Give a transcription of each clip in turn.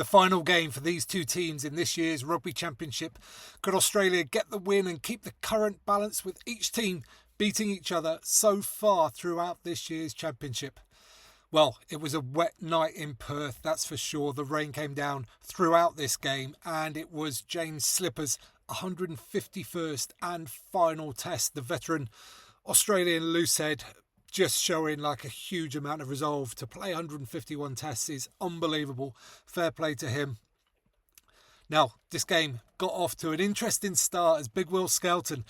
The final game for these two teams in this year's Rugby Championship. Could Australia get the win and keep the current balance with each team beating each other so far throughout this year's championship? Well, it was a wet night in Perth, that's for sure. The rain came down throughout this game, and it was James Slipper's 151st and final test. The veteran Australian loosehead just showing like a huge amount of resolve. To play 151 tests is unbelievable. Fair play to him. Now, this game got off to an interesting start as Big Will Skelton,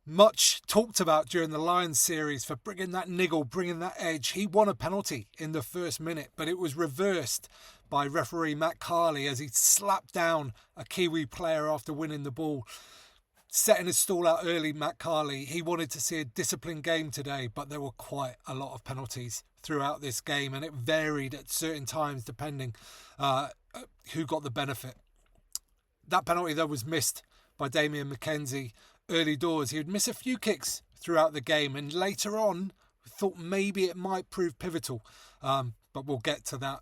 much talked about during the Lions series for bringing that niggle, bringing that edge. He won a penalty in the first minute, but it was reversed by referee Matt Carley as he slapped down a Kiwi player after winning the ball. Setting his stall out early, Matt Carley, he wanted to see a disciplined game today, but there were quite a lot of penalties throughout this game, and it varied at certain times depending who got the benefit. That penalty, though, was missed by Damien McKenzie early doors. He would miss a few kicks throughout the game, and later on, we thought maybe it might prove pivotal, but we'll get to that.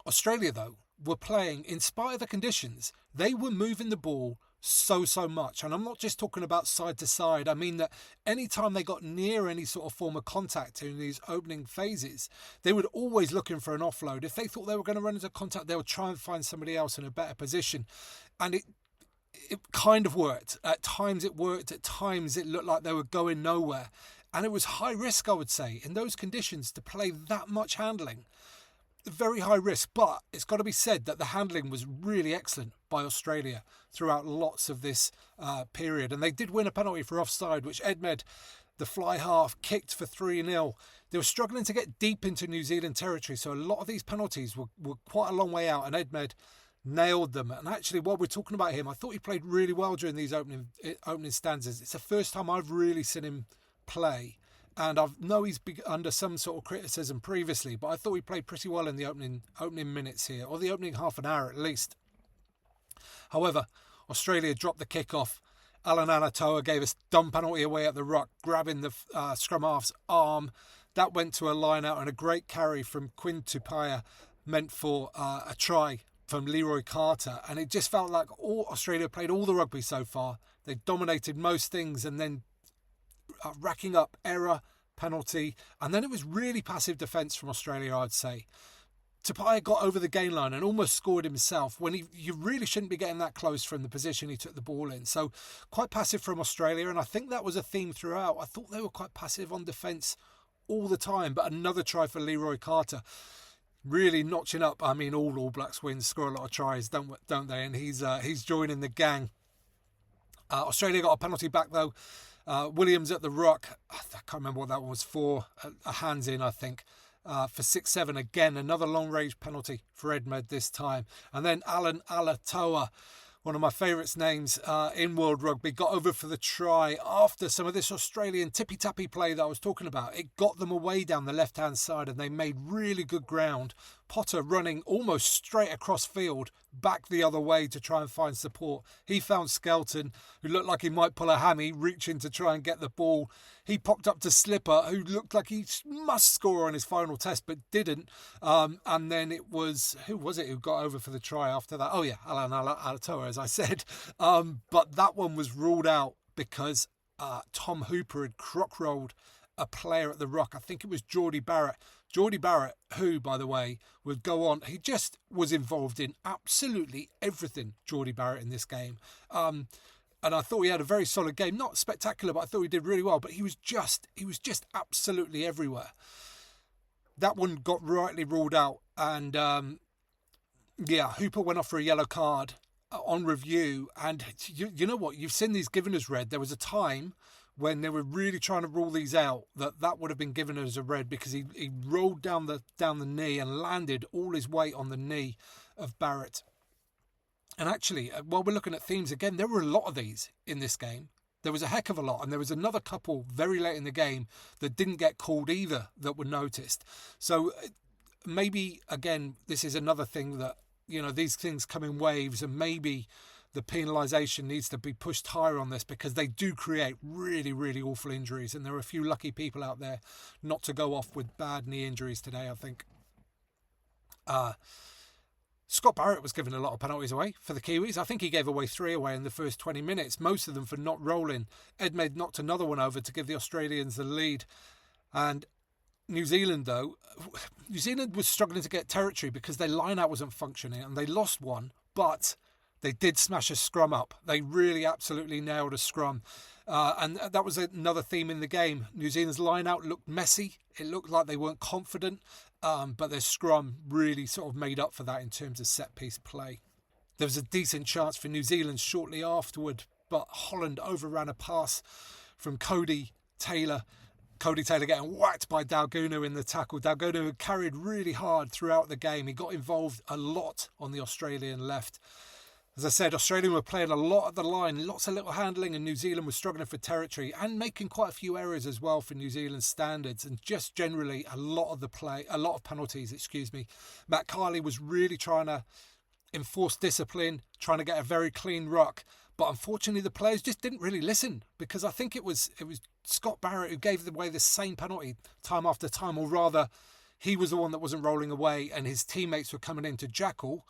Australia, though, were playing, in spite of the conditions, they were moving the ball so much. And I'm not just talking about side to side. I mean that any time they got near any sort of form of contact in these opening phases, they would always looking for an offload. If they thought they were going to run into contact, they would try and find somebody else in a better position. And it kind of worked. At times it worked. At times it looked like they were going nowhere. And it was high risk, I would say, in those conditions to play that much handling. Very high risk, but it's got to be said that the handling was really excellent by Australia throughout lots of this period. And they did win a penalty for offside, which Edmed, the fly half, kicked for 3-0. They were struggling to get deep into New Zealand territory, so a lot of these penalties were quite a long way out, and Edmed nailed them. And actually, while we're talking about him, I thought he played really well during these opening stanzas. It's the first time I've really seen him play. And I know he's been under some sort of criticism previously, but I thought he played pretty well in the opening minutes here, or the opening half an hour at least. However, Australia dropped the kick-off. Alan Alatoa gave a dumb penalty away at the ruck, grabbing the scrum half's arm. That went to a line-out, and a great carry from Quinn Tupaia meant for a try from Leroy Carter. And it just felt like Australia played all the rugby so far. They dominated most things, and then racking up error, penalty, and then it was really passive defence from Australia, I'd say. Tupaia got over the gain line and almost scored himself when you really shouldn't be getting that close from the position he took the ball in. So quite passive from Australia, and I think that was a theme throughout. I thought they were quite passive on defence all the time, but another try for Leroy Carter. Really notching up. I mean, all Blacks wins score a lot of tries, don't they? And he's joining the gang. Australia got a penalty back, though. Williams at the ruck, I can't remember what that one was for, a hands in, I think, for 6-7. Again, another long range penalty for Edmed this time. And then Alan Alatoa, one of my favourite names in world rugby, got over for the try after some of this Australian tippy-tappy play that I was talking about. It got them away down the left-hand side, and they made really good ground. Potter running almost straight across field, back the other way to try and find support. He found Skelton, who looked like he might pull a hammy, reaching to try and get the ball. He popped up to Slipper, who looked like he must score on his final test, but didn't. And then it was, who was it who got over for the try after that? Oh yeah, Alan Alatoa, as I said. But that one was ruled out because Tom Hooper had crock-rolled a player at the ruck. I think it was Geordie Barrett. Geordie Barrett, who, by the way, would go on. He just was involved in absolutely everything, Geordie Barrett, in this game. And I thought he had a very solid game. Not spectacular, but I thought he did really well. But he was just absolutely everywhere. That one got rightly ruled out. And, Hooper went off for a yellow card on review. And you know what? You've seen these given as red. There was a time when they were really trying to rule these out, that would have been given as a red because he rolled down the knee and landed all his weight on the knee of Barrett. And actually, while we're looking at themes again, there were a lot of these in this game. There was a heck of a lot, and there was another couple very late in the game that didn't get called either that were noticed. So maybe, again, this is another thing that, these things come in waves, and maybe the penalisation needs to be pushed higher on this because they do create really, really awful injuries. And there are a few lucky people out there not to go off with bad knee injuries today, I think. Scott Barrett was giving a lot of penalties away for the Kiwis. I think he gave away 3 away in the first 20 minutes, most of them for not rolling. Edmed knocked another one over to give the Australians the lead. And New Zealand, though, New Zealand was struggling to get territory because their line-out wasn't functioning, and they lost one, but they did smash a scrum up. They really absolutely nailed a scrum. And that was another theme in the game. New Zealand's line-out looked messy. It looked like they weren't confident, but their scrum really sort of made up for that in terms of set-piece play. There was a decent chance for New Zealand shortly afterward, but Holland overran a pass from Cody Taylor. Cody Taylor getting whacked by Daugunu in the tackle. Daugunu carried really hard throughout the game. He got involved a lot on the Australian left. As I said, Australia were playing a lot of the line, lots of little handling, and New Zealand was struggling for territory and making quite a few errors as well for New Zealand standards, and just generally a lot of penalties, Matt Carley was really trying to enforce discipline, trying to get a very clean ruck. But unfortunately, the players just didn't really listen, because I think it was Scott Barrett who gave away the same penalty time after time, or rather, he was the one that wasn't rolling away, and his teammates were coming in to jackal.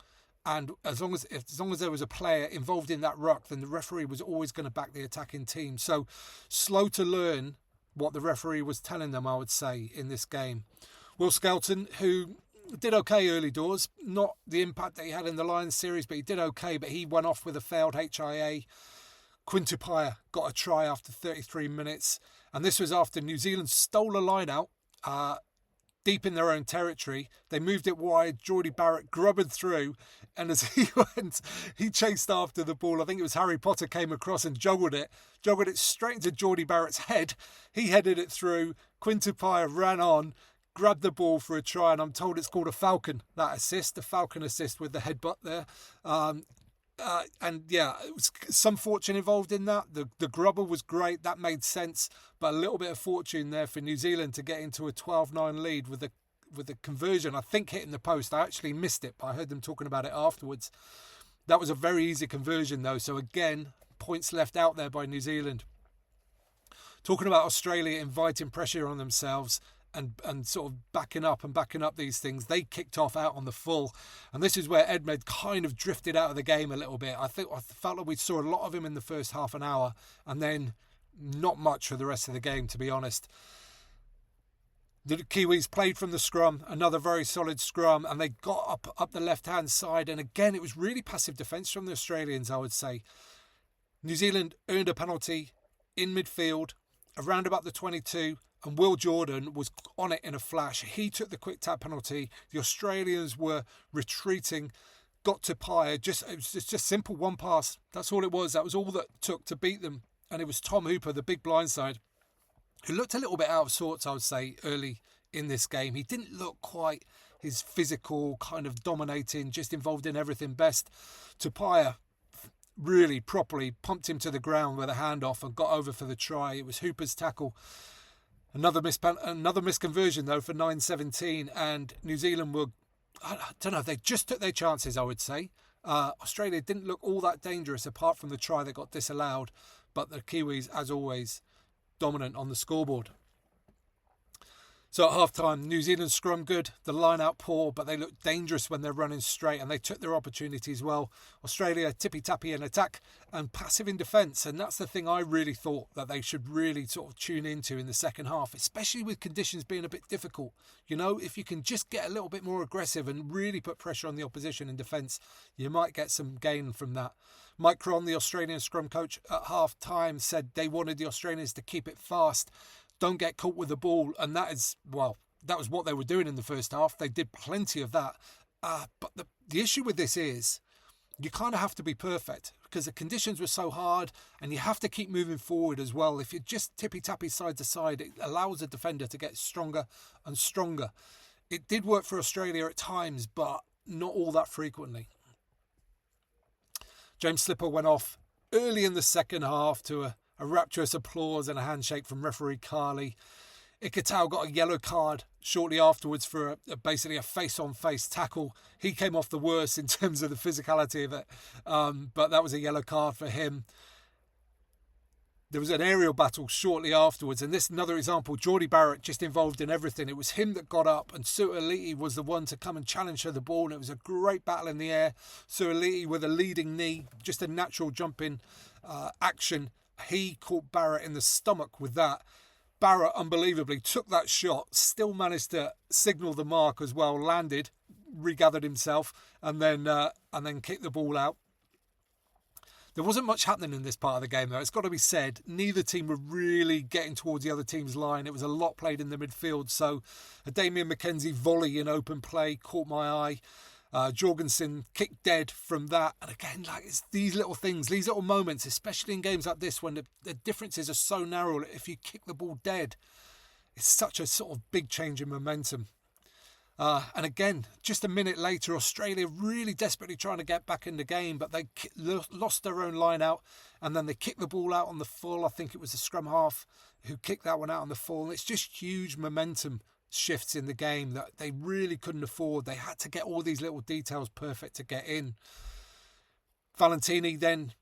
And as long as there was a player involved in that ruck, then the referee was always going to back the attacking team. So slow to learn what the referee was telling them, I would say, in this game. Will Skelton, who did okay early doors, not the impact that he had in the Lions series, but he did okay, but he went off with a failed HIA. Quintupaya got a try after 33 minutes, and this was after New Zealand stole a line out deep in their own territory. They moved it wide. Geordie Barrett grubbed through, and as he went, he chased after the ball. I think it was Harry Potter came across and juggled it straight into Geordie Barrett's head. He headed it through. Quintupaya ran on, grabbed the ball for a try, and I'm told it's called a Falcon, that assist, the Falcon assist with the headbutt there. And yeah, it was some fortune involved in that. The grubber was great, that made sense, but a little bit of fortune there for New Zealand to get into a 12-9 lead with the conversion, I think, hitting the post. I actually missed it, but I heard them talking about it afterwards. That was a very easy conversion though, so again, points left out there by New Zealand. Talking about Australia inviting pressure on themselves and sort of backing up these things, they kicked off out on the full, and this is where Edmed kind of drifted out of the game a little bit. I felt like we saw a lot of him in the first half an hour, and then not much for the rest of the game, to be honest. The Kiwis played from the scrum, another very solid scrum, and they got up the left-hand side, and again it was really passive defence from the Australians, I would say. New Zealand earned a penalty in midfield around about the 22, and Will Jordan was on it in a flash. He took the quick tap penalty. The Australians were retreating, got to Paya. It was just simple one pass. That's all it was. That was all that took to beat them. And it was Tom Hooper, the big blindside, who looked a little bit out of sorts, I would say, early in this game. He didn't look quite his physical, kind of dominating, just involved in everything best. Tupaia really properly pumped him to the ground with a handoff and got over for the try. It was Hooper's tackle. Another misconversion, though, for 9-17, and New Zealand were, I don't know, they just took their chances, I would say. Australia didn't look all that dangerous apart from the try that got disallowed, but the Kiwis, as always, dominant on the scoreboard. So at half-time, New Zealand scrum good, the line-out poor, but they look dangerous when they're running straight, and they took their opportunities well. Australia tippy-tappy in attack and passive in defence, and that's the thing I really thought that they should really sort of tune into in the second half, especially with conditions being a bit difficult. You know, if you can just get a little bit more aggressive and really put pressure on the opposition in defence, you might get some gain from that. Mike Cron, the Australian scrum coach, at half-time said they wanted the Australians to keep it fast, don't get caught with the ball, and that was what they were doing in the first half. They did plenty of that. But the issue with this is you kind of have to be perfect because the conditions were so hard, and you have to keep moving forward as well. If you're just tippy-tappy side to side, it allows the defender to get stronger and stronger. It did work for Australia at times, but not all that frequently. James Slipper went off early in the second half to a rapturous applause and a handshake from referee Carley. Ikitau got a yellow card shortly afterwards for basically a face-on-face tackle. He came off the worst in terms of the physicality of it, but that was a yellow card for him. There was an aerial battle shortly afterwards, and this is another example. Geordie Barrett just involved in everything. It was him that got up, and Suoliti was the one to come and challenge her the ball, and it was a great battle in the air. Suoliti with a leading knee, just a natural jumping action. He caught Barrett in the stomach with that. Barrett, unbelievably, took that shot, still managed to signal the mark as well, landed, regathered himself, and then kicked the ball out. There wasn't much happening in this part of the game, though. It's got to be said, neither team were really getting towards the other team's line. It was a lot played in the midfield. So a Damien McKenzie volley in open play caught my eye. Jorgensen kicked dead from that. And again, it's these little things, these little moments, especially in games like this when the differences are so narrow. If you kick the ball dead, it's such a sort of big change in momentum. And again, just a minute later, Australia really desperately trying to get back in the game, but they lost their own line out, and then they kicked the ball out on the full. I think it was the scrum half who kicked that one out on the full. And it's just huge momentum shifts in the game that they really couldn't afford. They had to get all these little details perfect to get in. Valentini then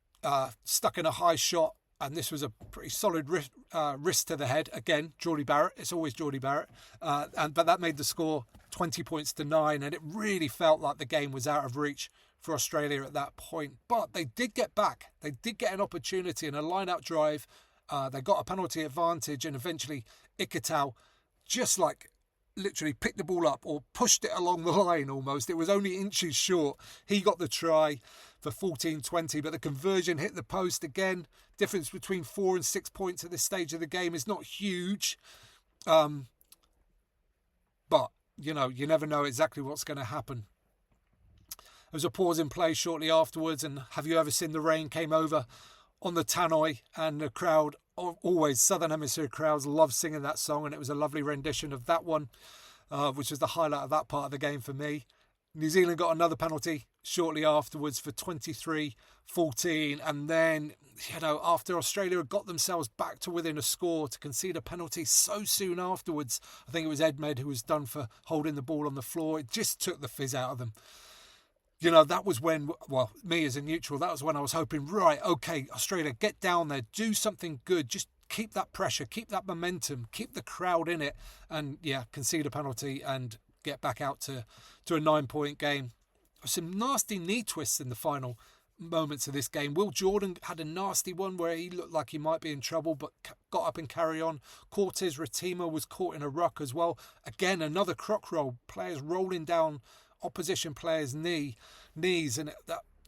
stuck in a high shot, and this was a pretty solid wrist to the head. Again, Geordie Barrett. It's always Geordie Barrett. But that made the score 20 points to 9, and it really felt like the game was out of reach for Australia at that point. But they did get back. They did get an opportunity in a line-out drive. They got a penalty advantage, and eventually Ikitau just literally picked the ball up or pushed it along the line almost. It was only inches short. He got the try for 14-20, but the conversion hit the post again. Difference between 4 and 6 points at this stage of the game is not huge. But, you never know exactly what's going to happen. There was a pause in play shortly afterwards, and Have You Ever Seen the Rain came over on the tannoy, and the crowd, always Southern Hemisphere crowds, love singing that song, and it was a lovely rendition of that one, which was the highlight of that part of the game for me. New Zealand got another penalty shortly afterwards for 23-14, and then, after Australia had got themselves back to within a score, to concede a penalty so soon afterwards, I think it was Edmed who was done for holding the ball on the floor. It just took the fizz out of them. That was when, me as a neutral, that was when I was hoping, right, okay, Australia, get down there, do something good, just keep that pressure, keep that momentum, keep the crowd in it, and concede a penalty and get back out to a 9-point game. Some nasty knee twists in the final moments of this game. Will Jordan had a nasty one where he looked like he might be in trouble, but got up and carry on. Cortez Retima was caught in a ruck as well. Again, another croc roll, players rolling down opposition players' knees, and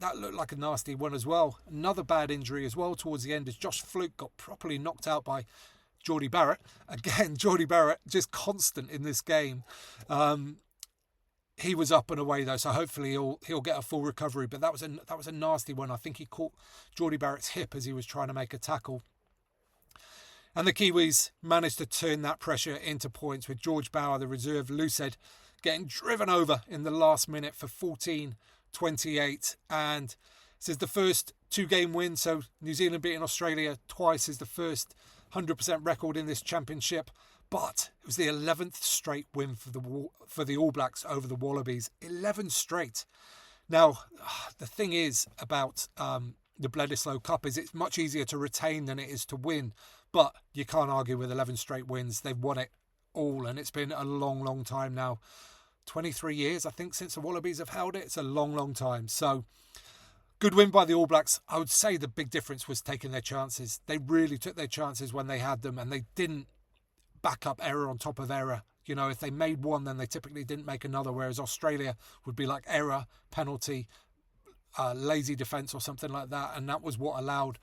that looked like a nasty one as well. Another bad injury as well towards the end as Josh Fluke got properly knocked out by Geordie Barrett. Again, Geordie Barrett just constant in this game. He was up and away though, so hopefully he'll get a full recovery. But that was a nasty one. I think he caught Geordie Barrett's hip as he was trying to make a tackle. And the Kiwis managed to turn that pressure into points with George Bauer, the reserve Lucid, getting driven over in the last minute for 14-28. And this is the first 2-game win. So New Zealand beating Australia twice is the first 100% record in this championship. But it was the 11th straight win for the All Blacks over the Wallabies. 11 straight. Now, the thing is about the Bledisloe Cup is it's much easier to retain than it is to win. But you can't argue with 11 straight wins. They've won it all, and it's been a long, long time now. 23 years, I think, since the Wallabies have held it. It's a long, long time. So, good win by the All Blacks. I would say the big difference was taking their chances. They really took their chances when they had them, and they didn't back up error on top of error. If they made one, then they typically didn't make another, whereas Australia would be like error, penalty, lazy defence or something like that, and that was what allowed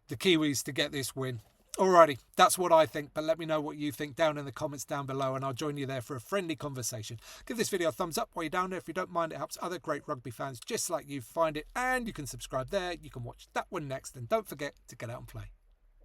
the Kiwis to get this win. Alrighty, that's what I think, but let me know what you think down in the comments down below, and I'll join you there for a friendly conversation. Give this video a thumbs up while you're down there if you don't mind. It helps other great rugby fans just like you find it, and you can subscribe there. You can watch that one next, and don't forget to get out and play.